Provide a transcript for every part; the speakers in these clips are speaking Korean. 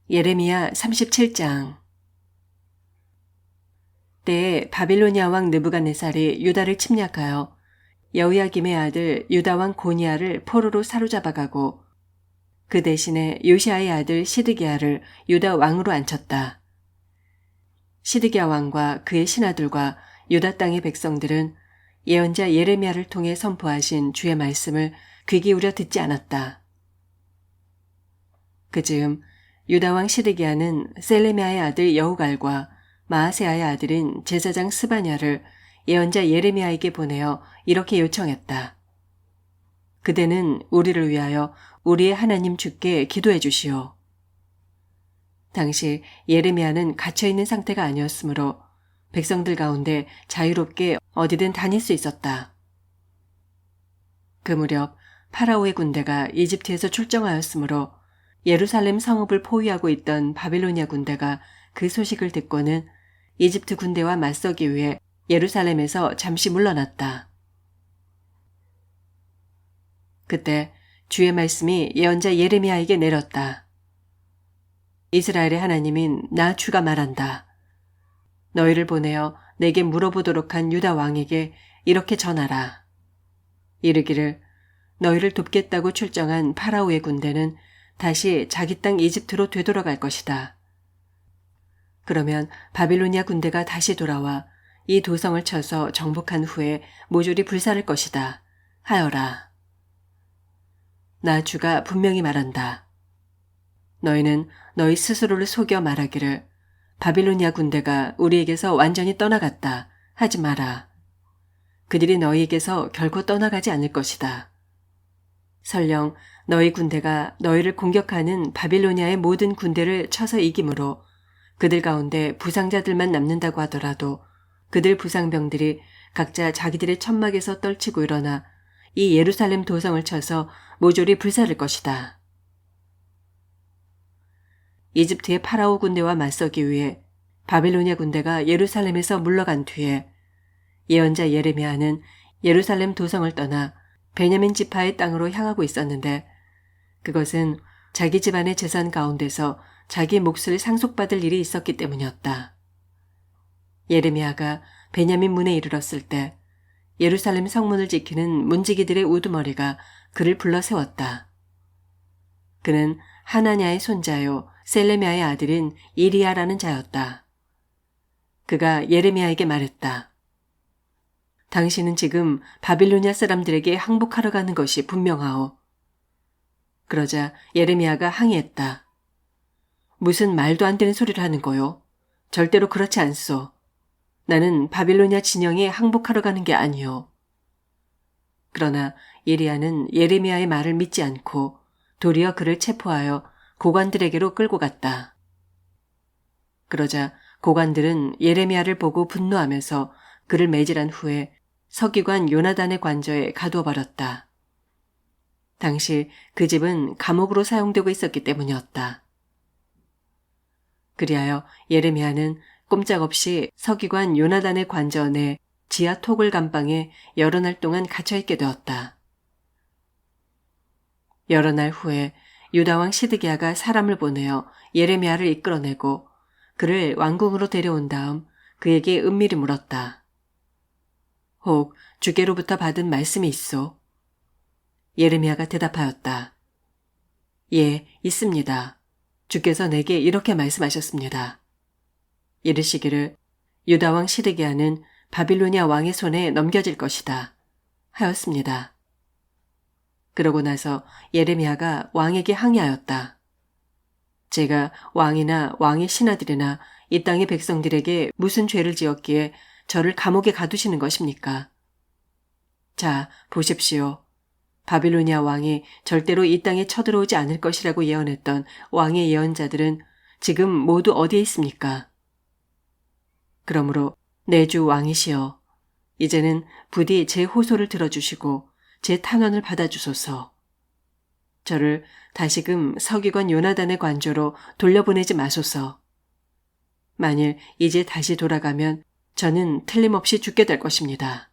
예레미야 37장. 때에 바빌로니아 왕 느부갓네살이 유다를 침략하여 여호야김의 아들 유다 왕 고니야를 포로로 사로잡아가고 그 대신에 요시아의 아들 시드기야를 유다 왕으로 앉혔다. 시드기야 왕과 그의 신하들과 유다 땅의 백성들은 예언자 예레미야를 통해 선포하신 주의 말씀을 귀 기울여 듣지 않았다. 그즈음 유다 왕 시드기야는 셀레미야의 아들 여후갈과 마아세아의 아들인 제사장 스바냐를 예언자 예레미야에게 보내어 이렇게 요청했다. 그대는 우리를 위하여 우리의 하나님 주께 기도해 주시오. 당시 예레미야는 갇혀있는 상태가 아니었으므로 백성들 가운데 자유롭게 어디든 다닐 수 있었다. 그 무렵 파라오의 군대가 이집트에서 출정하였으므로 예루살렘 성읍을 포위하고 있던 바빌로니아 군대가 그 소식을 듣고는 이집트 군대와 맞서기 위해 예루살렘에서 잠시 물러났다. 그때 주의 말씀이 예언자 예레미야에게 내렸다. 이스라엘의 하나님인 나 주가 말한다. 너희를 보내어 내게 물어보도록 한 유다 왕에게 이렇게 전하라. 이르기를 너희를 돕겠다고 출정한 파라오의 군대는 다시 자기 땅 이집트로 되돌아갈 것이다. 그러면 바빌로니아 군대가 다시 돌아와 이 도성을 쳐서 정복한 후에 모조리 불사를 것이다. 하여라. 나 주가 분명히 말한다. 너희는 너희 스스로를 속여 말하기를 바빌로니아 군대가 우리에게서 완전히 떠나갔다 하지 마라. 그들이 너희에게서 결코 떠나가지 않을 것이다. 설령 너희 군대가 너희를 공격하는 바빌로니아의 모든 군대를 쳐서 이기므로 그들 가운데 부상자들만 남는다고 하더라도 그들 부상병들이 각자 자기들의 천막에서 떨치고 일어나 이 예루살렘 도성을 쳐서 모조리 불사를 것이다. 이집트의 파라오 군대와 맞서기 위해 바빌로니아 군대가 예루살렘에서 물러간 뒤에 예언자 예레미야는 예루살렘 도성을 떠나 베냐민 지파의 땅으로 향하고 있었는데 그것은 자기 집안의 재산 가운데서 자기 몫을 상속받을 일이 있었기 때문이었다. 예레미야가 베냐민 문에 이르렀을 때 예루살렘 성문을 지키는 문지기들의 우두머리가 그를 불러 세웠다. 그는 하나냐의 손자요 셀레미야의 아들인 이리야라는 자였다. 그가 예레미야에게 말했다. 당신은 지금 바빌로니아 사람들에게 항복하러 가는 것이 분명하오. 그러자 예레미야가 항의했다. 무슨 말도 안 되는 소리를 하는 거요? 절대로 그렇지 않소. 나는 바빌로니아 진영에 항복하러 가는 게 아니오. 그러나 이리야는 예레미야의 말을 믿지 않고 도리어 그를 체포하여 고관들에게로 끌고 갔다. 그러자 고관들은 예레미야를 보고 분노하면서 그를 매질한 후에 서기관 요나단의 관저에 가두어 버렸다. 당시 그 집은 감옥으로 사용되고 있었기 때문이었다. 그리하여 예레미야는 꼼짝없이 서기관 요나단의 관저 내 지하 토굴 감방에 여러 날 동안 갇혀있게 되었다. 여러 날 후에 유다왕 시드기야가 사람을 보내어 예레미야를 이끌어내고 그를 왕궁으로 데려온 다음 그에게 은밀히 물었다. 혹 주께로부터 받은 말씀이 있소? 예레미야가 대답하였다. 예, 있습니다. 주께서 내게 이렇게 말씀하셨습니다. 이르시기를 유다왕 시드기야는 바빌로니아 왕의 손에 넘겨질 것이다. 하였습니다. 그러고 나서 예레미야가 왕에게 항의하였다. 제가 왕이나 왕의 신하들이나 이 땅의 백성들에게 무슨 죄를 지었기에 저를 감옥에 가두시는 것입니까? 자, 보십시오. 바빌로니아 왕이 절대로 이 땅에 쳐들어오지 않을 것이라고 예언했던 왕의 예언자들은 지금 모두 어디에 있습니까? 그러므로 내 주 왕이시여, 이제는 부디 제 호소를 들어주시고 제 탄원을 받아주소서. 저를 다시금 서기관 요나단의 관저로 돌려보내지 마소서. 만일 이제 다시 돌아가면 저는 틀림없이 죽게 될 것입니다.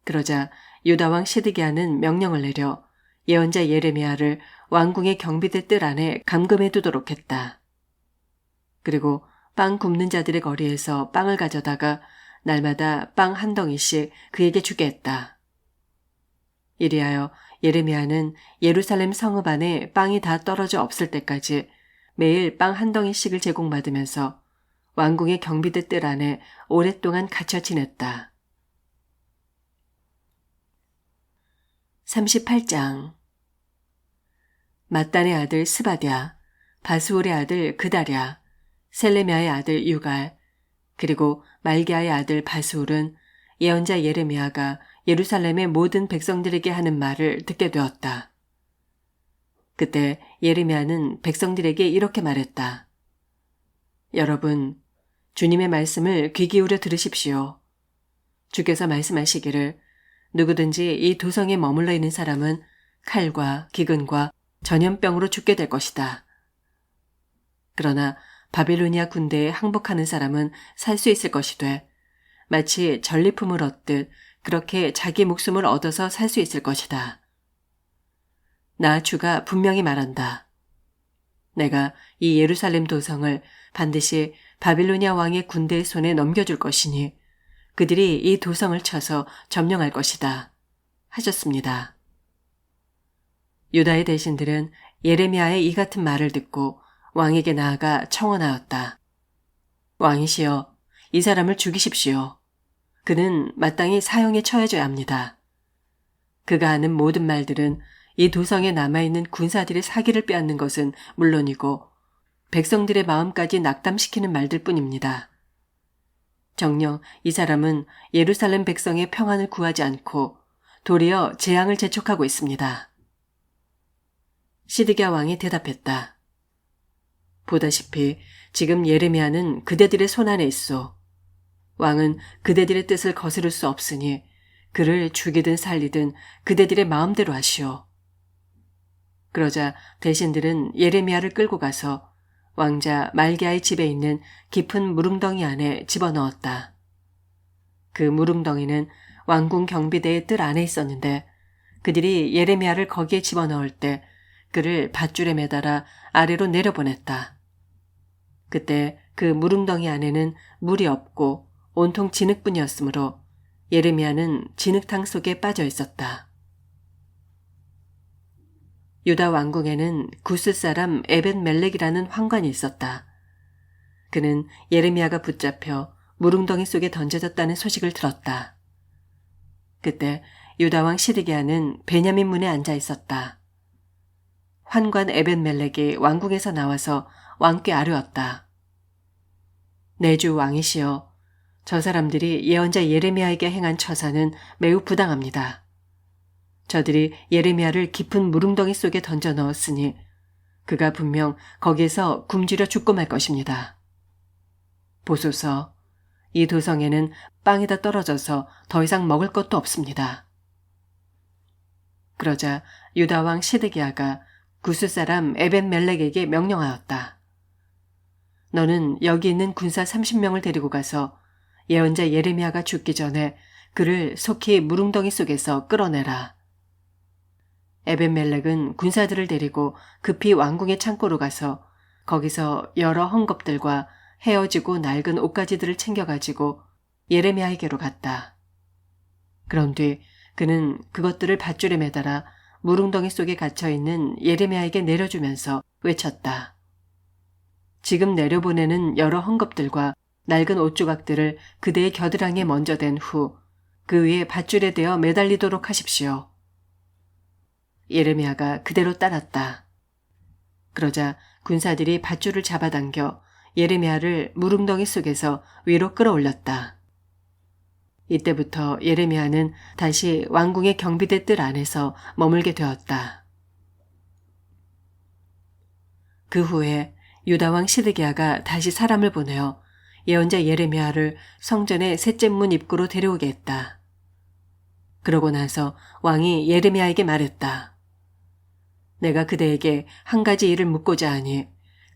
그러자 유다왕 시드기야는 명령을 내려 예언자 예레미야를 왕궁의 경비대 뜰 안에 감금해 두도록 했다. 그리고 빵 굽는 자들의 거리에서 빵을 가져다가 날마다 빵 한 덩이씩 그에게 주게 했다. 이리하여 예레미야는 예루살렘 성읍 안에 빵이 다 떨어져 없을 때까지 매일 빵 한 덩이씩을 제공받으면서 왕궁의 경비대 뜰 안에 오랫동안 갇혀 지냈다. 38장 mat단의 아들 스바랴, 바스홀의 아들 그다랴, 셀레미야의 아들 유갈, 그리고 말기야의 아들 바스홀은 예언자 예레미야가 예루살렘의 모든 백성들에게 하는 말을 듣게 되었다. 그때 예레미야는 백성들에게 이렇게 말했다. 여러분, 주님의 말씀을 귀 기울여 들으십시오. 주께서 말씀하시기를 누구든지 이 도성에 머물러 있는 사람은 칼과 기근과 전염병으로 죽게 될 것이다. 그러나 바빌로니아 군대에 항복하는 사람은 살 수 있을 것이되 마치 전리품을 얻듯 그렇게 자기 목숨을 얻어서 살 수 있을 것이다. 나 주가 분명히 말한다. 내가 이 예루살렘 도성을 반드시 바빌로니아 왕의 군대의 손에 넘겨줄 것이니 그들이 이 도성을 쳐서 점령할 것이다. 하셨습니다. 유다의 대신들은 예레미야의 이 같은 말을 듣고 왕에게 나아가 청원하였다. 왕이시여, 이 사람을 죽이십시오. 그는 마땅히 사형에 처해져야 합니다. 그가 하는 모든 말들은 이 도성에 남아있는 군사들의 사기를 빼앗는 것은 물론이고 백성들의 마음까지 낙담시키는 말들 뿐입니다. 정녕 이 사람은 예루살렘 백성의 평안을 구하지 않고 도리어 재앙을 재촉하고 있습니다. 시드기야 왕이 대답했다. 보다시피 지금 예레미야는 그대들의 손안에 있소. 왕은 그대들의 뜻을 거스를 수 없으니 그를 죽이든 살리든 그대들의 마음대로 하시오. 그러자 대신들은 예레미야를 끌고 가서 왕자 말기야의 집에 있는 깊은 무릉덩이 안에 집어넣었다. 그 무릉덩이는 왕궁 경비대의 뜰 안에 있었는데 그들이 예레미야를 거기에 집어넣을 때 그를 밧줄에 매달아 아래로 내려보냈다. 그때 그 무릉덩이 안에는 물이 없고 온통 진흙뿐이었으므로 예레미야는 진흙탕 속에 빠져 있었다. 유다 왕궁에는 구스 사람 에벳 멜렉이라는 황관이 있었다. 그는 예레미야가 붙잡혀 무릉덩이 속에 던져졌다는 소식을 들었다. 그때 유다 왕 시드기야는 베냐민 문에 앉아 있었다. 환관 에벳 멜렉이 왕궁에서 나와서 왕께 아뢰었다. 내 주 왕이시여, 저 사람들이 예언자 예레미야에게 행한 처사는 매우 부당합니다. 저들이 예레미야를 깊은 무릉덩이 속에 던져 넣었으니 그가 분명 거기에서 굶주려 죽고 말 것입니다. 보소서, 이 도성에는 빵이 다 떨어져서 더 이상 먹을 것도 없습니다. 그러자 유다 왕 시드기야가 구스 사람 에벳 멜렉에게 명령하였다. 너는 여기 있는 군사 30명을 데리고 가서 예언자 예레미야가 죽기 전에 그를 속히 무릉덩이 속에서 끌어내라. 에벳멜렉은 군사들을 데리고 급히 왕궁의 창고로 가서 거기서 여러 헝겊들과 헤어지고 낡은 옷가지들을 챙겨가지고 예레미야에게로 갔다. 그런 뒤 그는 그것들을 밧줄에 매달아 무릉덩이 속에 갇혀있는 예레미야에게 내려주면서 외쳤다. 지금 내려보내는 여러 헝겊들과 낡은 옷조각들을 그대의 겨드랑이에 먼저 댄 후 그 위에 밧줄에 대어 매달리도록 하십시오. 예레미야가 그대로 따랐다. 그러자 군사들이 밧줄을 잡아당겨 예레미야를 무릉덩이 속에서 위로 끌어올렸다. 이때부터 예레미야는 다시 왕궁의 경비대 뜰 안에서 머물게 되었다. 그 후에 유다 왕 시드기야가 다시 사람을 보내어 예언자 예레미야를 성전의 셋째 문 입구로 데려오게 했다. 그러고 나서 왕이 예레미야에게 말했다. 내가 그대에게 한 가지 일을 묻고자 하니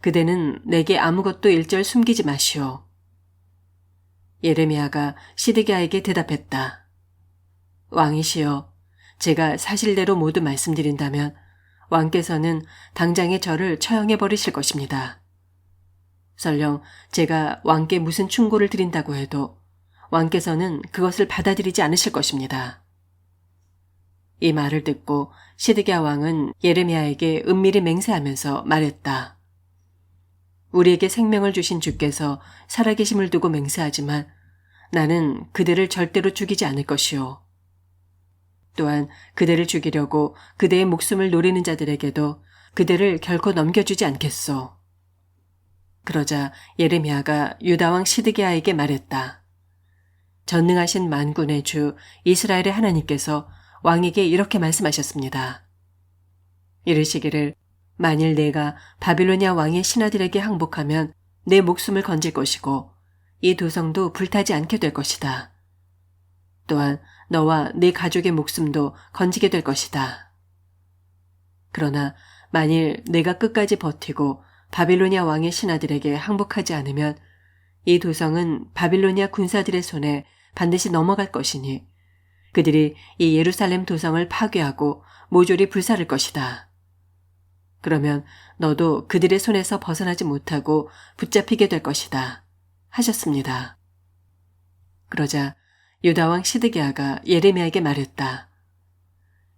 그대는 내게 아무것도 일절 숨기지 마시오. 예레미야가 시드기야에게 대답했다. 왕이시여, 제가 사실대로 모두 말씀드린다면 왕께서는 당장에 저를 처형해 버리실 것입니다. 설령 제가 왕께 무슨 충고를 드린다고 해도 왕께서는 그것을 받아들이지 않으실 것입니다. 이 말을 듣고 시드기야 왕은 예레미야에게 은밀히 맹세하면서 말했다. 우리에게 생명을 주신 주께서 살아계심을 두고 맹세하지만 나는 그대를 절대로 죽이지 않을 것이요. 또한 그대를 죽이려고 그대의 목숨을 노리는 자들에게도 그대를 결코 넘겨주지 않겠소. 그러자 예레미야가 유다왕 시드기야에게 말했다. 전능하신 만군의 주 이스라엘의 하나님께서 왕에게 이렇게 말씀하셨습니다. 이르시기를 만일 내가 바빌로니아 왕의 신하들에게 항복하면 내 목숨을 건질 것이고 이 도성도 불타지 않게 될 것이다. 또한 너와 네 가족의 목숨도 건지게 될 것이다. 그러나 만일 내가 끝까지 버티고 바빌로니아 왕의 신하들에게 항복하지 않으면 이 도성은 바빌로니아 군사들의 손에 반드시 넘어갈 것이니 그들이 이 예루살렘 도성을 파괴하고 모조리 불사를 것이다. 그러면 너도 그들의 손에서 벗어나지 못하고 붙잡히게 될 것이다. 하셨습니다. 그러자 유다왕 시드기야가 예레미야에게 말했다.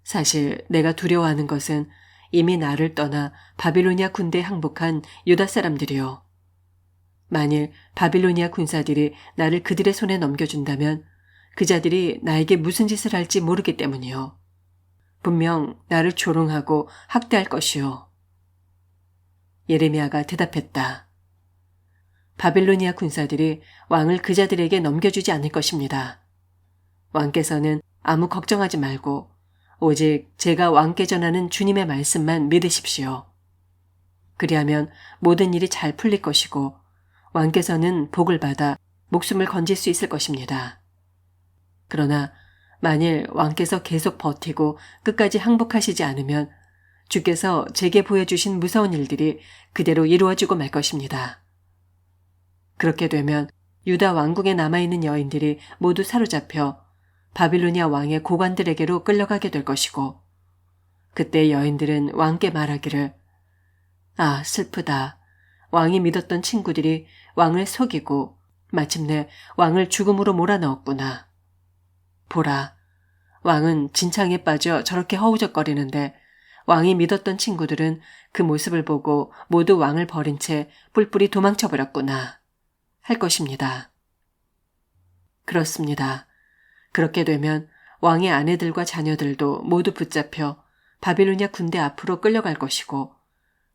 사실 내가 두려워하는 것은 이미 나를 떠나 바빌로니아 군대에 항복한 유다 사람들이요. 만일 바빌로니아 군사들이 나를 그들의 손에 넘겨준다면 그 자들이 나에게 무슨 짓을 할지 모르기 때문이요. 분명 나를 조롱하고 학대할 것이요. 예레미야가 대답했다. 바빌로니아 군사들이 왕을 그 자들에게 넘겨주지 않을 것입니다. 왕께서는 아무 걱정하지 말고 오직 제가 왕께 전하는 주님의 말씀만 믿으십시오. 그리하면 모든 일이 잘 풀릴 것이고 왕께서는 복을 받아 목숨을 건질 수 있을 것입니다. 그러나 만일 왕께서 계속 버티고 끝까지 항복하시지 않으면 주께서 제게 보여주신 무서운 일들이 그대로 이루어지고 말 것입니다. 그렇게 되면 유다 왕궁에 남아있는 여인들이 모두 사로잡혀 바빌로니아 왕의 고관들에게로 끌려가게 될 것이고 그때 여인들은 왕께 말하기를 아, 슬프다. 왕이 믿었던 친구들이 왕을 속이고 마침내 왕을 죽음으로 몰아넣었구나. 보라, 왕은 진창에 빠져 저렇게 허우적거리는데 왕이 믿었던 친구들은 그 모습을 보고 모두 왕을 버린 채 뿔뿔이 도망쳐버렸구나. 할 것입니다. 그렇습니다. 그렇게 되면 왕의 아내들과 자녀들도 모두 붙잡혀 바빌로니아 군대 앞으로 끌려갈 것이고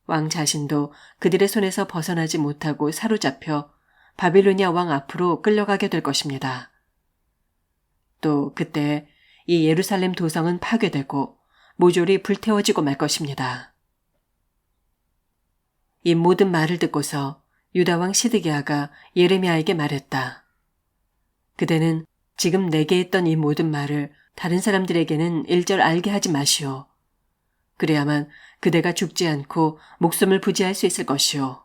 왕 자신도 그들의 손에서 벗어나지 못하고 사로잡혀 바빌로니아 왕 앞으로 끌려가게 될 것입니다. 또 그때 이 예루살렘 도성은 파괴되고 모조리 불태워지고 말 것입니다. 이 모든 말을 듣고서 유다왕 시드기야가 예레미야에게 말했다. 그대는 지금 내게 했던 이 모든 말을 다른 사람들에게는 일절 알게 하지 마시오. 그래야만 그대가 죽지 않고 목숨을 부지할 수 있을 것이오.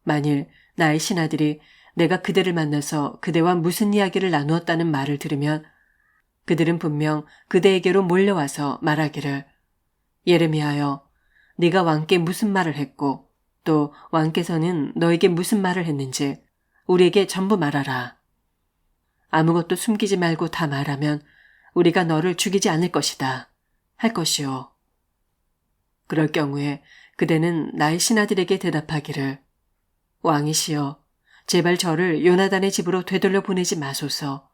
만일 나의 신하들이 내가 그대를 만나서 그대와 무슨 이야기를 나누었다는 말을 들으면 그들은 분명 그대에게로 몰려와서 말하기를 예레미야여, 네가 왕께 무슨 말을 했고 또 왕께서는 너에게 무슨 말을 했는지 우리에게 전부 말하라. 아무것도 숨기지 말고 다 말하면 우리가 너를 죽이지 않을 것이다. 할 것이오. 그럴 경우에 그대는 나의 신하들에게 대답하기를 왕이시여, 제발 저를 요나단의 집으로 되돌려 보내지 마소서.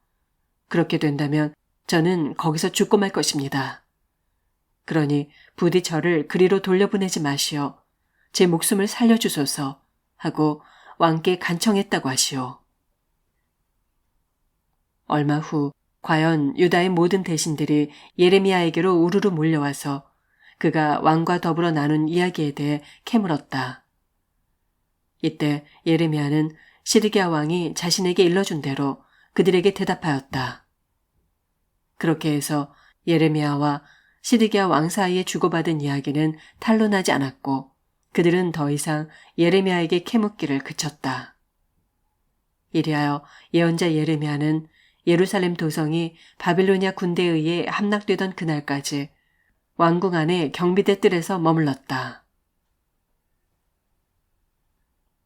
그렇게 된다면 저는 거기서 죽고 말 것입니다. 그러니 부디 저를 그리로 돌려보내지 마시어 제 목숨을 살려주소서 하고 왕께 간청했다고 하시오. 얼마 후 과연 유다의 모든 대신들이 예레미야에게로 우르르 몰려와서 그가 왕과 더불어 나눈 이야기에 대해 캐물었다. 이때 예레미야는 시드기야 왕이 자신에게 일러준 대로 그들에게 대답하였다. 그렇게 해서 예레미야와 시드기야 왕 사이에 주고받은 이야기는 탄로나지 않았고 그들은 더 이상 예레미야에게 캐묻기를 그쳤다. 이리하여 예언자 예레미야는 예루살렘 도성이 바빌로니아 군대에 의해 함락되던 그날까지 왕궁 안에 경비대 뜰에서 머물렀다.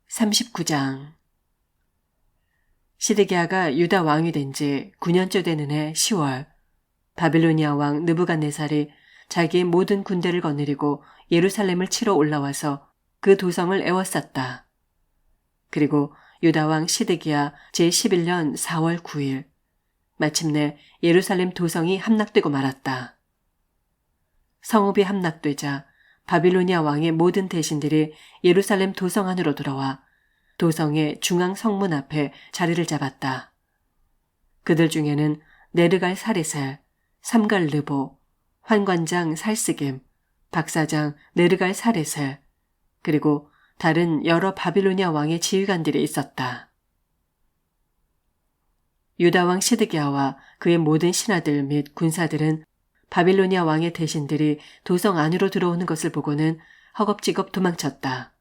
39장 시드기야가 유다 왕이 된 지 9년째 되는 해 10월, 바빌로니아 왕 느부갓네살이 자기의 모든 군대를 거느리고 예루살렘을 치러 올라와서 그 도성을 에워쌌다. 그리고 유다 왕 시드기야 제11년 4월 9일, 마침내 예루살렘 도성이 함락되고 말았다. 성읍이 함락되자 바빌로니아 왕의 모든 대신들이 예루살렘 도성 안으로 들어와 도성의 중앙 성문 앞에 자리를 잡았다. 그들 중에는 네르갈 사레셀, 삼갈 르보, 환관장 살스김, 박사장 네르갈 사레셀, 그리고 다른 여러 바빌로니아 왕의 지휘관들이 있었다. 유다 왕 시드기야와 그의 모든 신하들 및 군사들은 바빌로니아 왕의 대신들이 도성 안으로 들어오는 것을 보고는 허겁지겁 도망쳤다.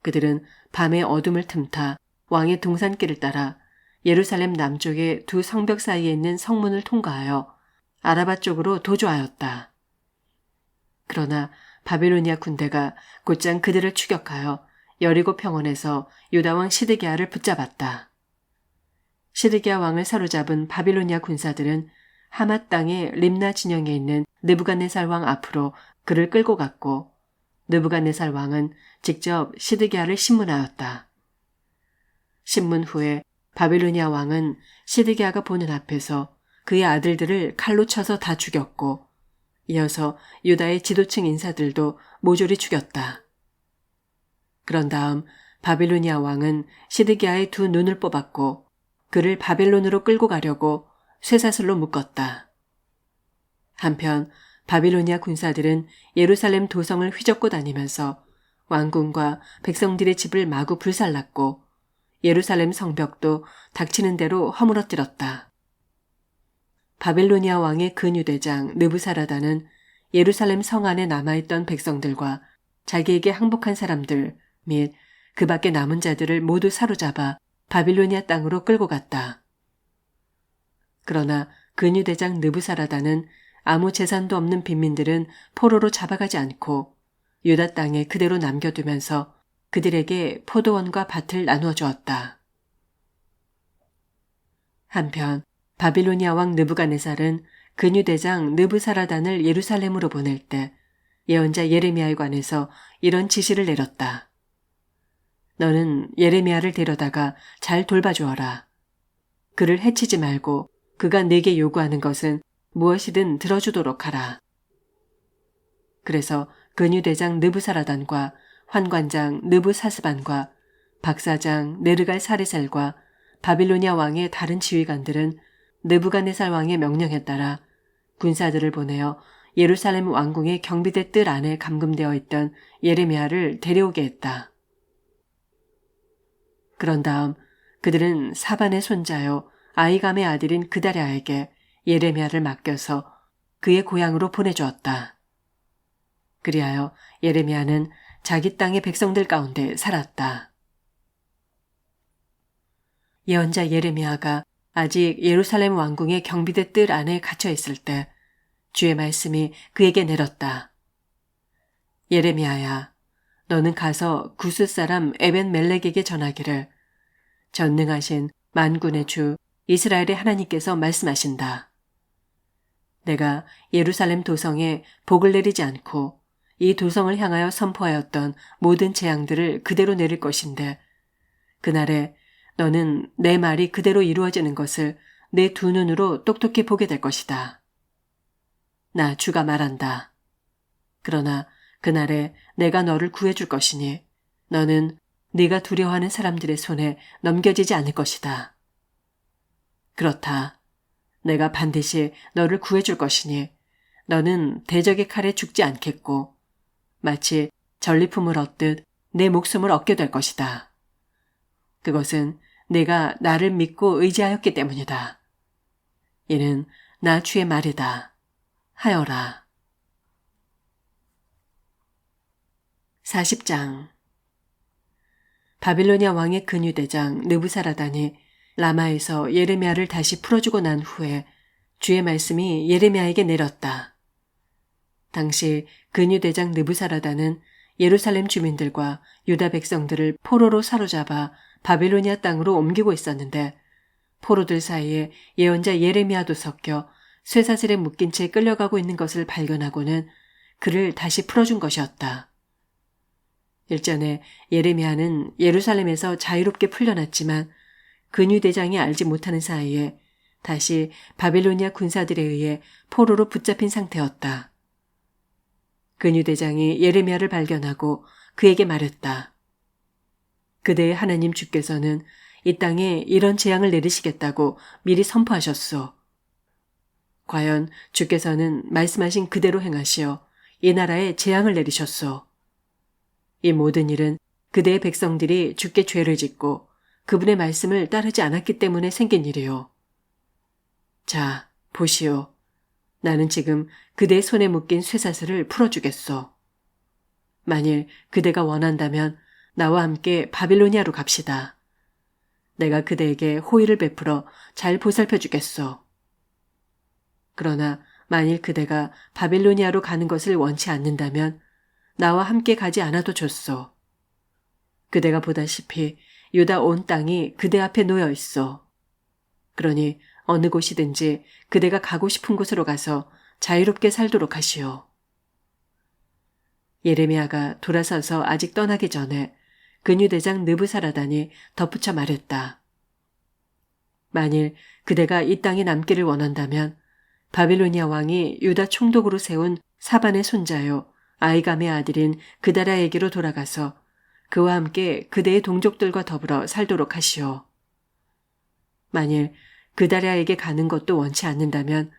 그들은 밤의 어둠을 틈타 왕의 동산길을 따라 예루살렘 남쪽의 두 성벽 사이에 있는 성문을 통과하여 아라바 쪽으로 도주하였다. 그러나 바빌로니아 군대가 곧장 그들을 추격하여 여리고 평원에서 유다 왕 시드기야를 붙잡았다. 시드기야 왕을 사로잡은 바빌로니아 군사들은 하맛 땅의 림나 진영에 있는 느부갓네살 왕 앞으로 그를 끌고 갔고, 느부갓네살 왕은 직접 시드기야를 신문하였다. 신문 후에 바빌로니아 왕은 시드기야가 보는 앞에서 그의 아들들을 칼로 쳐서 다 죽였고, 이어서 유다의 지도층 인사들도 모조리 죽였다. 그런 다음 바빌로니아 왕은 시드기야의 두 눈을 뽑았고 그를 바벨론으로 끌고 가려고 쇠사슬로 묶었다. 한편 바빌로니아 군사들은 예루살렘 도성을 휘젓고 다니면서 왕궁과 백성들의 집을 마구 불살랐고 예루살렘 성벽도 닥치는 대로 허물어뜨렸다. 바빌로니아 왕의 근유대장 느부사라다는 예루살렘 성 안에 남아있던 백성들과 자기에게 항복한 사람들 및 그 밖에 남은 자들을 모두 사로잡아 바빌로니아 땅으로 끌고 갔다. 그러나 근유대장 느부사라다는 아무 재산도 없는 빈민들은 포로로 잡아가지 않고 유다 땅에 그대로 남겨두면서 그들에게 포도원과 밭을 나누어 주었다. 한편 바빌로니아 왕 느부갓네살은 근유대장 느부사라단을 예루살렘으로 보낼 때 예언자 예레미야에 관해서 이런 지시를 내렸다. 너는 예레미야를 데려다가 잘 돌봐주어라. 그를 해치지 말고 그가 내게 요구하는 것은 무엇이든 들어주도록 하라. 그래서 근유대장 느부사라단과 환관장 느부사스반과 박사장 네르갈 사레셀과 바빌로니아 왕의 다른 지휘관들은 느부갓네살 왕의 명령에 따라 군사들을 보내어 예루살렘 왕궁의 경비대 뜰 안에 감금되어 있던 예레미야를 데려오게 했다. 그런 다음 그들은 사반의 손자요 아이감의 아들인 그다랴에게 예레미야를 맡겨서 그의 고향으로 보내주었다. 그리하여 예레미야는 자기 땅의 백성들 가운데 살았다. 예언자 예레미야가 아직 예루살렘 왕궁의 경비대 뜰 안에 갇혀 있을 때 주의 말씀이 그에게 내렸다. 예레미야야, 너는 가서 구스 사람 에벤멜렉에게 전하기를 전능하신 만군의 주 이스라엘의 하나님께서 말씀하신다. 내가 예루살렘 도성에 복을 내리지 않고 이 도성을 향하여 선포하였던 모든 재앙들을 그대로 내릴 것인데 그날에 너는 내 말이 그대로 이루어지는 것을 내 두 눈으로 똑똑히 보게 될 것이다. 나 주가 말한다. 그러나 그날에 내가 너를 구해줄 것이니 너는 네가 두려워하는 사람들의 손에 넘겨지지 않을 것이다. 그렇다. 내가 반드시 너를 구해줄 것이니 너는 대적의 칼에 죽지 않겠고 마치 전리품을 얻듯 내 목숨을 얻게 될 것이다. 그것은 내가 나를 믿고 의지하였기 때문이다. 이는 나 주의 말이다. 하여라. 40장 바빌로니아 왕의 근유대장 느부사라단이 라마에서 예레미야를 다시 풀어주고 난 후에 주의 말씀이 예레미야에게 내렸다. 당시 근유대장 느부사라다는 예루살렘 주민들과 유다 백성들을 포로로 사로잡아 바빌로니아 땅으로 옮기고 있었는데 포로들 사이에 예언자 예레미야도 섞여 쇠사슬에 묶인 채 끌려가고 있는 것을 발견하고는 그를 다시 풀어준 것이었다. 일전에 예레미야는 예루살렘에서 자유롭게 풀려났지만 근유대장이 알지 못하는 사이에 다시 바빌로니아 군사들에 의해 포로로 붙잡힌 상태였다. 근유대장이 예레미야를 발견하고 그에게 말했다. 그대의 하나님 주께서는 이 땅에 이런 재앙을 내리시겠다고 미리 선포하셨소. 과연 주께서는 말씀하신 그대로 행하시어 이 나라에 재앙을 내리셨소. 이 모든 일은 그대의 백성들이 주께 죄를 짓고 그분의 말씀을 따르지 않았기 때문에 생긴 일이요. 자, 보시오. 나는 지금 그대의 손에 묶인 쇠사슬을 풀어주겠소. 만일 그대가 원한다면 나와 함께 바빌로니아로 갑시다. 내가 그대에게 호의를 베풀어 잘 보살펴 주겠소. 그러나 만일 그대가 바빌로니아로 가는 것을 원치 않는다면 나와 함께 가지 않아도 좋소. 그대가 보다시피 유다 온 땅이 그대 앞에 놓여 있소. 그러니 어느 곳이든지 그대가 가고 싶은 곳으로 가서 자유롭게 살도록 하시오. 예레미야가 돌아서서 아직 떠나기 전에 근유대장 느부사라단이 덧붙여 말했다. 만일 그대가 이 땅에 남기를 원한다면 바빌로니아 왕이 유다 총독으로 세운 사반의 손자요 아이감의 아들인 그다랴에게로 돌아가서 그와 함께 그대의 동족들과 더불어 살도록 하시오. 만일 그다랴에게 가는 것도 원치 않는다면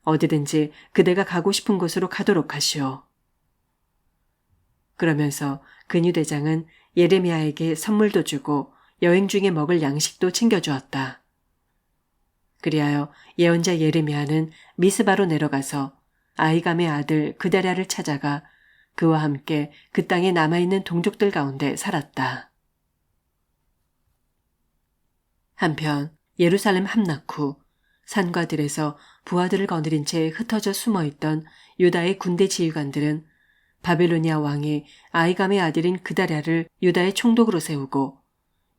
어디든지 그대가 가고 싶은 곳으로 가도록 하시오. 그러면서 근유대장은 예레미야에게 선물도 주고 여행 중에 먹을 양식도 챙겨주었다. 그리하여 예언자 예레미야는 미스바로 내려가서 아이감의 아들 그다랴를 찾아가 그와 함께 그 땅에 남아있는 동족들 가운데 살았다. 한편 예루살렘 함락 후 산과 들에서 부하들을 거느린 채 흩어져 숨어있던 유다의 군대 지휘관들은 바빌로니아 왕이 아이감의 아들인 그다랴를 유다의 총독으로 세우고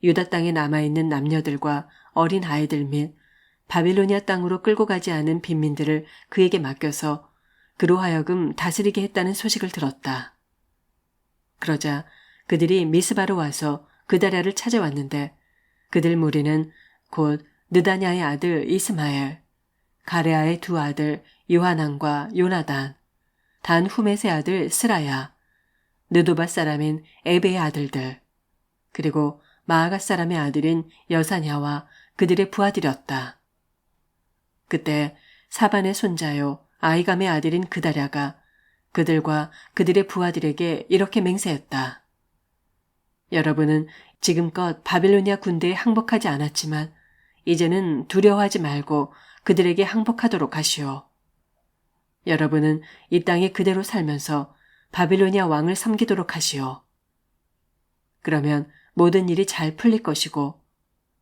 유다 땅에 남아있는 남녀들과 어린 아이들 및 바빌로니아 땅으로 끌고 가지 않은 빈민들을 그에게 맡겨서 그로 하여금 다스리게 했다는 소식을 들었다. 그러자 그들이 미스바로 와서 그다랴를 찾아왔는데 그들 무리는 곧 느다냐의 아들 이스마엘, 가레아의 두 아들 요하난과 요나단, 단후메스의 아들 스라야, 느도바 사람인 에베의 아들들, 그리고 마아가 사람의 아들인 여사냐와 그들의 부하들이었다. 그때 사반의 손자요 아이감의 아들인 그다랴가 그들과 그들의 부하들에게 이렇게 맹세했다. 여러분은 지금껏 바빌로니아 군대에 항복하지 않았지만 이제는 두려워하지 말고 그들에게 항복하도록 하시오. 여러분은 이 땅에 그대로 살면서 바빌로니아 왕을 섬기도록 하시오. 그러면 모든 일이 잘 풀릴 것이고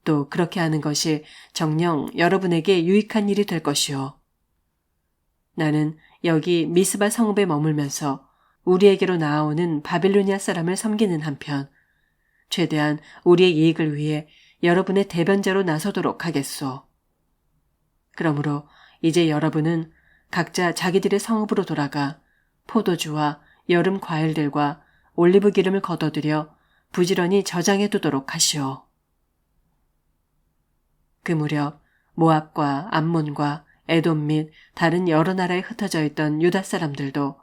또 그렇게 하는 것이 정녕 여러분에게 유익한 일이 될 것이오. 나는 여기 미스바 성읍에 머물면서 우리에게로 나아오는 바빌로니아 사람을 섬기는 한편 최대한 우리의 이익을 위해 여러분의 대변자로 나서도록 하겠소. 그러므로 이제 여러분은 각자 자기들의 성읍으로 돌아가 포도주와 여름 과일들과 올리브 기름을 거둬들여 부지런히 저장해 두도록 하시오. 그 무렵 모압과 암몬과 에돔 및 다른 여러 나라에 흩어져 있던 유다 사람들도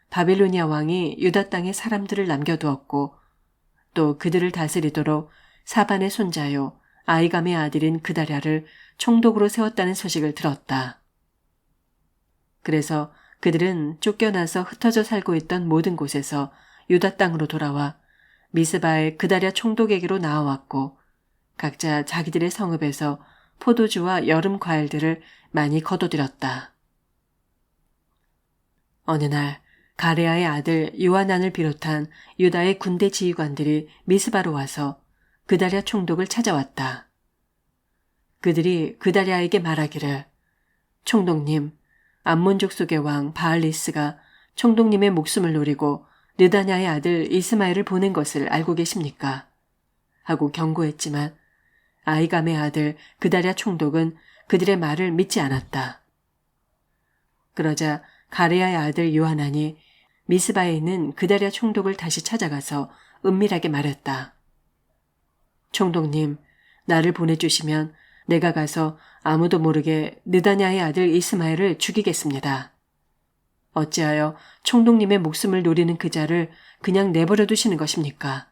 바빌로니아 왕이 유다 땅에 사람들을 남겨두었고 또 그들을 다스리도록 사반의 손자요 아이감의 아들인 그다랴를 총독으로 세웠다는 소식을 들었다. 그래서 그들은 쫓겨나서 흩어져 살고 있던 모든 곳에서 유다 땅으로 돌아와 미스바의 그다랴 총독에게로 나아왔고 각자 자기들의 성읍에서 포도주와 여름 과일들을 많이 거둬들였다. 어느 날 가레아의 아들 요하난을 비롯한 유다의 군대 지휘관들이 미스바로 와서 그다랴 총독을 찾아왔다. 그들이 그다랴에게 말하기를 총독님, 암몬족 속의 왕 바알리스가 총독님의 목숨을 노리고 느다냐의 아들 이스마엘을 보낸 것을 알고 계십니까? 하고 경고했지만 아히감의 아들 그다랴 총독은 그들의 말을 믿지 않았다. 그러자 가레야의 아들 요하난이 미스바에 있는 그다랴 총독을 다시 찾아가서 은밀하게 말했다. 총독님, 나를 보내주시면 내가 가서 아무도 모르게 느다냐의 아들 이스마엘을 죽이겠습니다. 어찌하여 총독님의 목숨을 노리는 그자를 그냥 내버려 두시는 것입니까?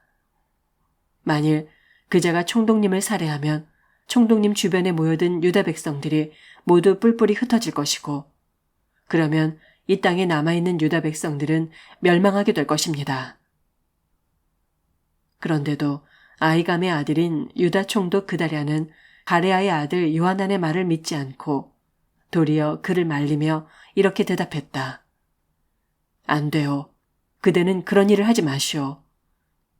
만일 그자가 총독님을 살해하면 총독님 주변에 모여든 유다 백성들이 모두 뿔뿔이 흩어질 것이고 그러면 이 땅에 남아있는 유다 백성들은 멸망하게 될 것입니다. 그런데도 아히감의 아들인 유다 총독 그다랴는 가레야의 아들 요하난의 말을 믿지 않고 도리어 그를 말리며 이렇게 대답했다. 안 돼요. 그대는 그런 일을 하지 마시오.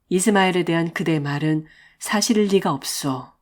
이스마엘에 대한 그대의 말은 사실일 리가 없소.